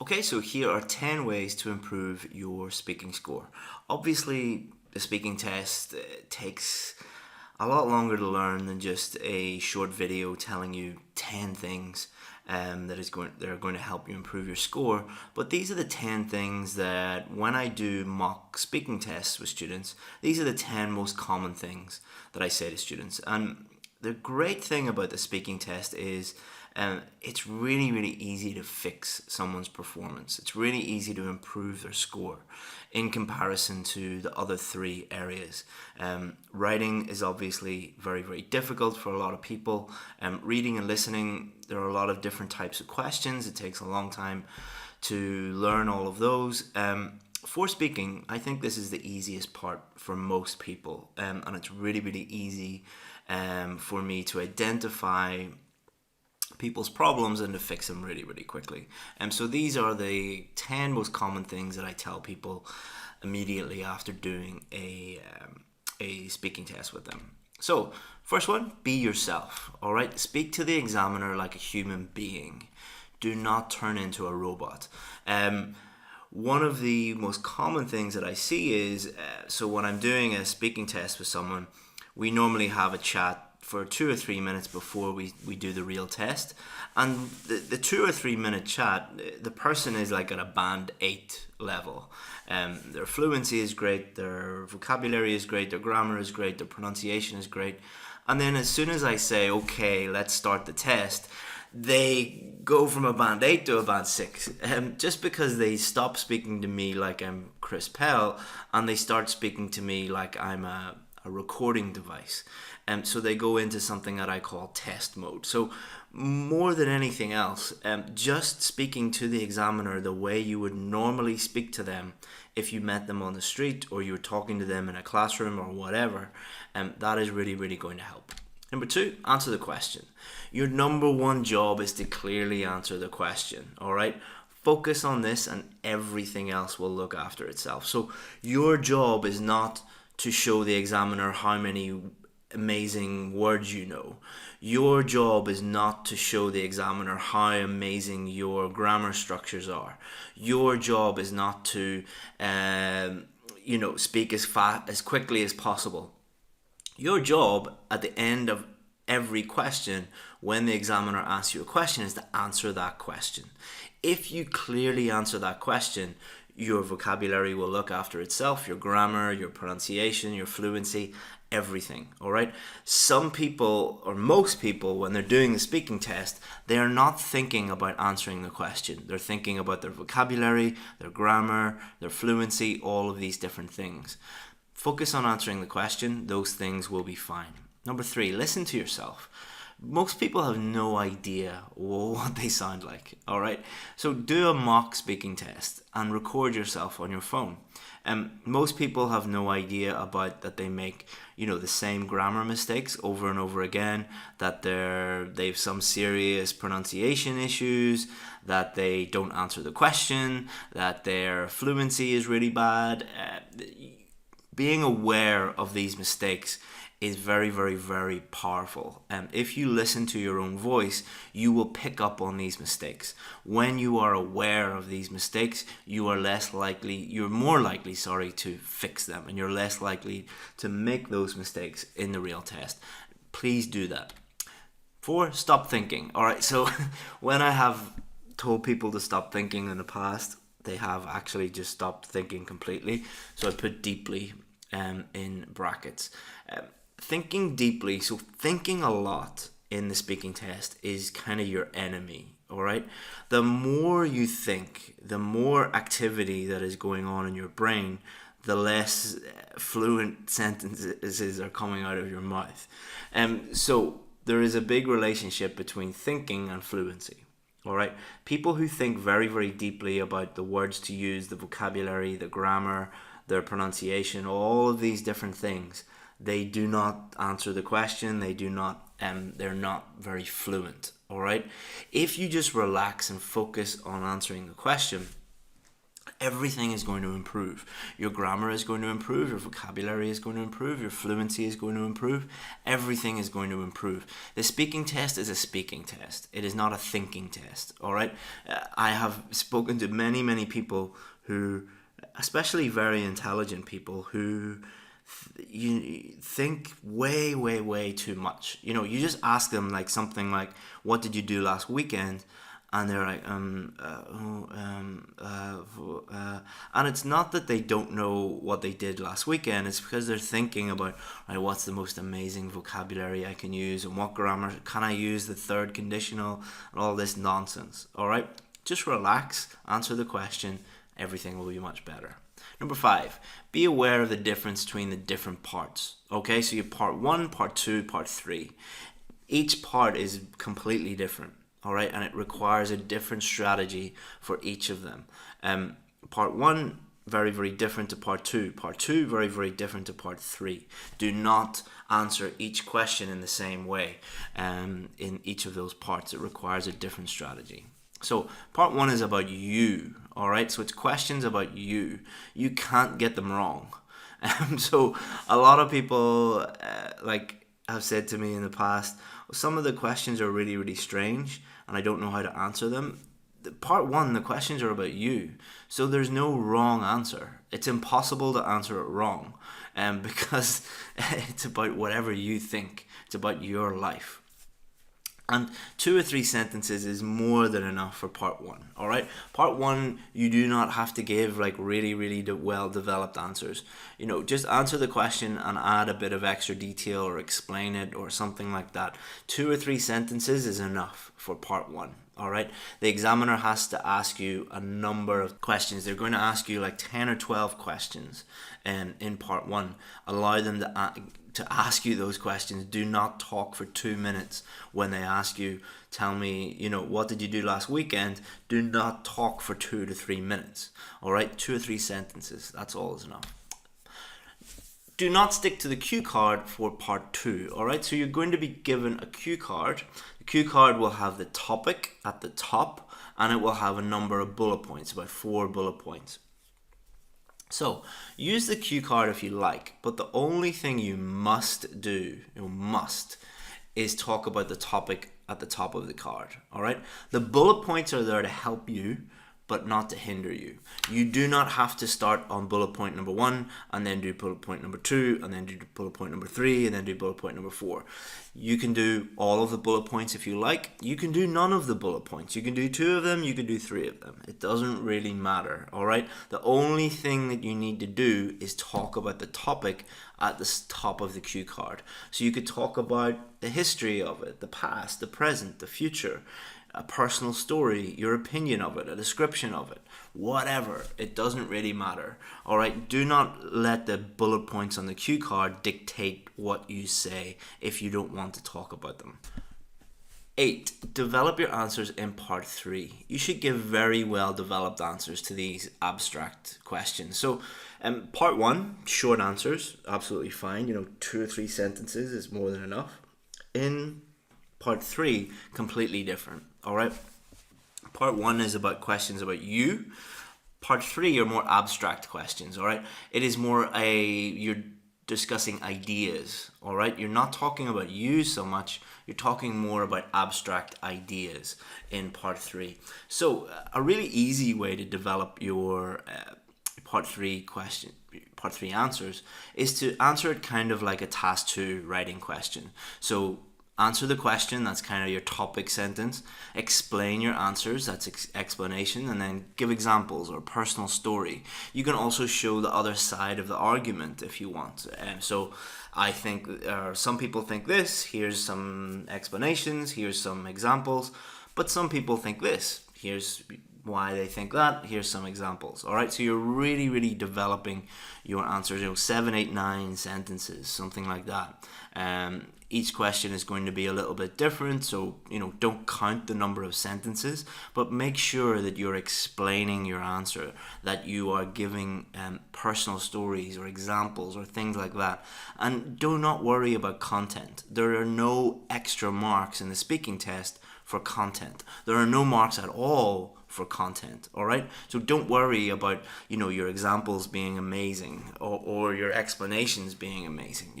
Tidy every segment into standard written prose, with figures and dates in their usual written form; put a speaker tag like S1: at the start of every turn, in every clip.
S1: Okay, so here are 10 ways to improve your speaking score. Obviously, the speaking test takes a lot longer to learn than just a short video telling you 10 things that are going to help you improve your score. But these are the 10 things that when I do mock speaking tests with students, these are the 10 most common things that I say to students. And the great thing about the speaking test is it's really, really easy to fix someone's performance. It's really easy to improve their score in comparison to the other three areas. Writing is obviously very, very difficult for a lot of people. Reading and listening, there are a lot of different types of questions. It takes a long time to learn all of those. For speaking, I think this is the easiest part for most people, and it's really, really easy for me to identify people's problems and to fix them really, really quickly. So these are the 10 most common things that I tell people immediately after doing a speaking test with them. So, first one, be yourself, all right? Speak to the examiner like a human being. Do not turn into a robot. One of the most common things that I see is, so when I'm doing a speaking test with someone, we normally have a chat for 2 or 3 minutes before we do the real test. And the 2 or 3 minute chat, the person is like at a band 8 level. Their fluency is great, their vocabulary is great, their grammar is great, their pronunciation is great. And then as soon as I say, okay, let's start the test, they go from a band 8 to a band 6. Just because they stop speaking to me like I'm Chris Pell and they start speaking to me like I'm a recording device. So they go into something that I call test mode. So more than anything else, just speaking to the examiner the way you would normally speak to them if you met them on the street or you were talking to them in a classroom or whatever, that is really, really going to help. Number 2, answer the question. Your number one job is to clearly answer the question, all right? Focus on this and everything else will look after itself. So your job is not to show the examiner how many amazing words you know. Your job is not to show the examiner how amazing your grammar structures are. Your job is not to speak as quickly as possible. Your job at the end of every question, when the examiner asks you a question, is to answer that question. If you clearly answer that question, your vocabulary will look after itself, your grammar, your pronunciation, your fluency, everything, all right? Some people, or most people, when they're doing the speaking test, they are not thinking about answering the question. They're thinking about their vocabulary, their grammar, their fluency, all of these different things. Focus on answering the question. Those things will be fine. Number 3, listen to yourself. Most people have no idea what they sound like, all right? So do a mock speaking test and record yourself on your phone. Most people have no idea about that they make, the same grammar mistakes over and over again, that they've some serious pronunciation issues, that they don't answer the question, that their fluency is really bad. Being aware of these mistakes is very, very, very powerful. If you listen to your own voice, you will pick up on these mistakes. When you are aware of these mistakes, you're more likely to fix them, and you're less likely to make those mistakes in the real test. Please do that. 4, stop thinking. All right, so when I have told people to stop thinking in the past, they have actually just stopped thinking completely. So I put deeply in brackets. Thinking deeply, so thinking a lot in the speaking test is kind of your enemy, all right? The more you think, the more activity that is going on in your brain, the less fluent sentences are coming out of your mouth. So there is a big relationship between thinking and fluency, all right? People who think very, very deeply about the words to use, the vocabulary, the grammar, their pronunciation, all of these different things, they do not answer the question. They're not very fluent, all right? If you just relax and focus on answering the question, Everything is going to improve. Your grammar is going to improve, your vocabulary is going to improve, your fluency is going to improve, everything is going to improve. The speaking test is a speaking test. It is not a thinking test, all right? I have spoken to many, many people who, especially very intelligent people, who you think way, way, way too much. You know, you just ask them like something like, what did you do last weekend? And they're like, and it's not that they don't know what they did last weekend. It's because they're thinking about, right, what's the most amazing vocabulary I can use, and what grammar can I use, the third conditional, and all this nonsense. All right, just relax, answer the question, everything will be much better. Number 5, be aware of the difference between the different parts. Okay, so you have part 1, part 2, part 3. Each part is completely different. All right, and it requires a different strategy for each of them. Part 1, very, very different to part 2. Part 2, very, very different to part 3. Do not answer each question in the same way in each of those parts. It requires a different strategy. So part 1 is about you, all right? So it's questions about you. You can't get them wrong. So a lot of people have said to me in the past, some of the questions are really, really strange and I don't know how to answer them. Part 1, the questions are about you. So there's no wrong answer. It's impossible to answer it wrong because it's about whatever you think. It's about your life. And 2 or 3 sentences is more than enough for part 1, all right? Part 1, you do not have to give like really, really well-developed answers. You know, just answer the question and add a bit of extra detail or explain it or something like that. 2 or 3 sentences is enough for part 1, all right? The examiner has to ask you a number of questions. They're going to ask you like 10 or 12 questions in part 1. Allow them to ask you those questions. Do not talk for 2 minutes when they ask you, tell me, you know, what did you do last weekend? Do not talk for 2 to 3 minutes. All right, 2 or 3 sentences. That's all is enough. Do not stick to the cue card for part 2. All right, so you're going to be given a cue card. The cue card will have the topic at the top and it will have a number of bullet points, about 4 bullet points. So, use the cue card if you like, but the only thing you must do, is talk about the topic at the top of the card, all right? The bullet points are there to help you, but not to hinder you. You do not have to start on bullet point number 1 and then do bullet point number 2 and then do bullet point number 3 and then do bullet point number 4. You can do all of the bullet points if you like. You can do none of the bullet points. You can do 2 of them, you can do 3 of them. It doesn't really matter, all right? The only thing that you need to do is talk about the topic at the top of the cue card. So you could talk about the history of it, the past, the present, the future, a personal story, your opinion of it, a description of it, whatever. It doesn't really matter. All right, do not let the bullet points on the cue card dictate what you say if you don't want to talk about them. 8, develop your answers in part 3. You should give very well developed answers to these abstract questions. So part 1, short answers, absolutely fine. You know, 2 or 3 sentences is more than enough. In part 3, completely different. All right. Part 1 is about questions about you. Part 3 are more abstract questions. All right. It is more you're discussing ideas. All right. You're not talking about you so much. You're talking more about abstract ideas in part 3. So a really easy way to develop your part 3 answers is to answer it kind of like a task 2 writing question. So answer the question, that's kind of your topic sentence. Explain your answers, that's explanation, and then give examples or personal story. You can also show the other side of the argument if you want. So I think, some people think this, here's some explanations, here's some examples, but some people think this, here's why they think that, here's some examples. All right, so you're really, really developing your answers, 7, 8, 9 sentences, something like that. Each question is going to be a little bit different, so don't count the number of sentences, but make sure that you're explaining your answer, that you are giving personal stories or examples or things like that. And do not worry about content. There are no extra marks in the speaking test for content. There are no marks at all for content. All right, so don't worry about your examples being amazing or your explanations being amazing.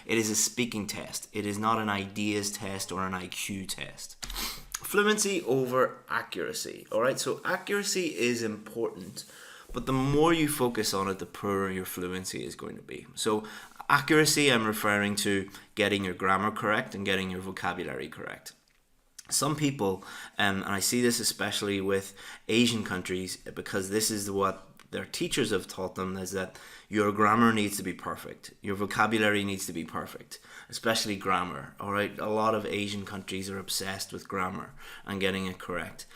S1: It is a speaking test. It is not an ideas test or an IQ test. Fluency over accuracy. All right, so accuracy is important, but the more you focus on it, the poorer your fluency is going to be. So accuracy, I'm referring to getting your grammar correct and getting your vocabulary correct. Some people, and I see this especially with Asian countries, because this is what their teachers have taught them, is that your grammar needs to be perfect. Your vocabulary needs to be perfect, especially grammar. All right, a lot of Asian countries are obsessed with grammar and getting it correct.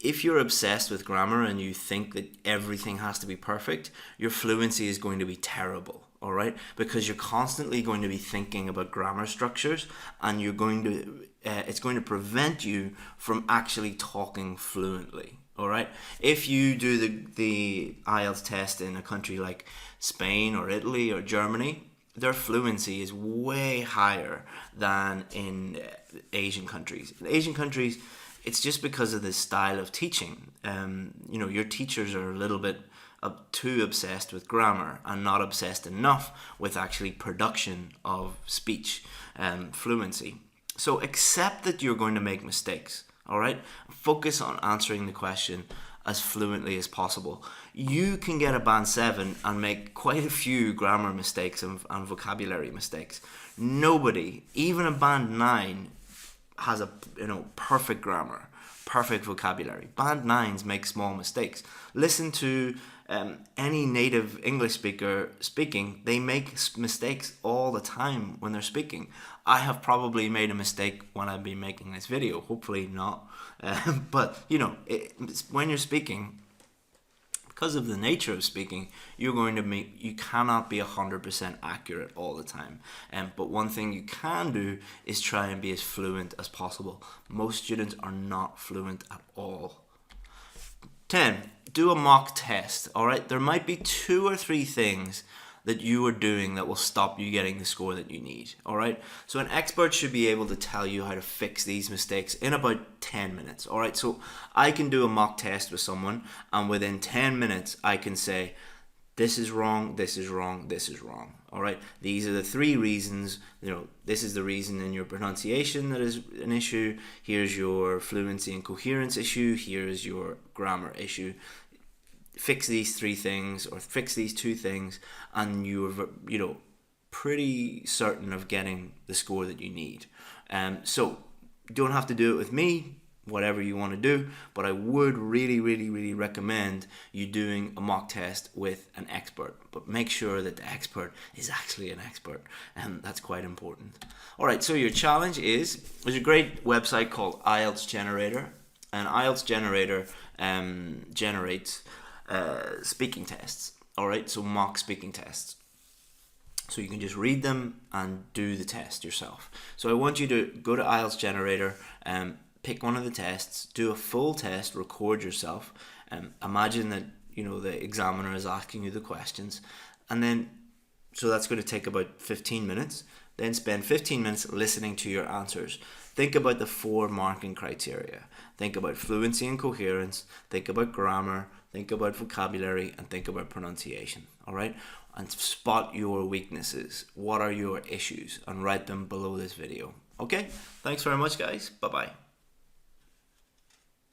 S1: If you're obsessed with grammar and you think that everything has to be perfect, your fluency is going to be terrible. All right, because you're constantly going to be thinking about grammar structures, and it's going to prevent you from actually talking fluently. All right, if you do the IELTS test in a country like Spain or Italy or Germany, their fluency is way higher than in Asian countries. In Asian countries, it's just because of the style of teaching. Your teachers are a little bit too obsessed with grammar and not obsessed enough with actually production of speech and fluency. So accept that you're going to make mistakes. All right, focus on answering the question as fluently as possible. You can get a band 7 and make quite a few grammar mistakes and vocabulary mistakes. Nobody, even a band 9, has a perfect grammar, perfect vocabulary. Band 9s make small mistakes. Listen to any native English speaker speaking. They make mistakes all the time when they're speaking. I have probably made a mistake when I've been making this video. Hopefully not. But when you're speaking, because of the nature of speaking, you cannot be 100% accurate all the time. But one thing you can do is try and be as fluent as possible. Most students are not fluent at all. 10. Do a mock test. All right, there might be 2 or 3 things that you are doing that will stop you getting the score that you need. All right, so an expert should be able to tell you how to fix these mistakes in about 10 minutes. All right, so I can do a mock test with someone, and within 10 minutes I can say, this is wrong, this is wrong, this is wrong. All right, these are the 3 reasons. This is the reason in your pronunciation that is an issue. Here's your fluency and coherence issue. Here's your grammar issue. Fix these 3 things, or fix these 2 things, and you're pretty certain of getting the score that you need. So you don't have to do it with me, whatever you want to do, but I would really, really, really recommend you doing a mock test with an expert. But make sure that the expert is actually an expert, and that's quite important. All right, so your challenge there's a great website called IELTS Generator, and IELTS Generator generates speaking tests. All right, so mock speaking tests. So you can just read them and do the test yourself. So I want you to go to IELTS Generator, pick one of the tests, do a full test, record yourself, imagine that the examiner is asking you the questions, and then so that's going to take about 15 minutes. Then spend 15 minutes listening to your answers. Think about the 4 marking criteria. Think about fluency and coherence, think about grammar, think about vocabulary, and think about pronunciation. All right, and spot your weaknesses. What are your issues? And write them below this video. Okay, thanks very much, guys. Bye-bye.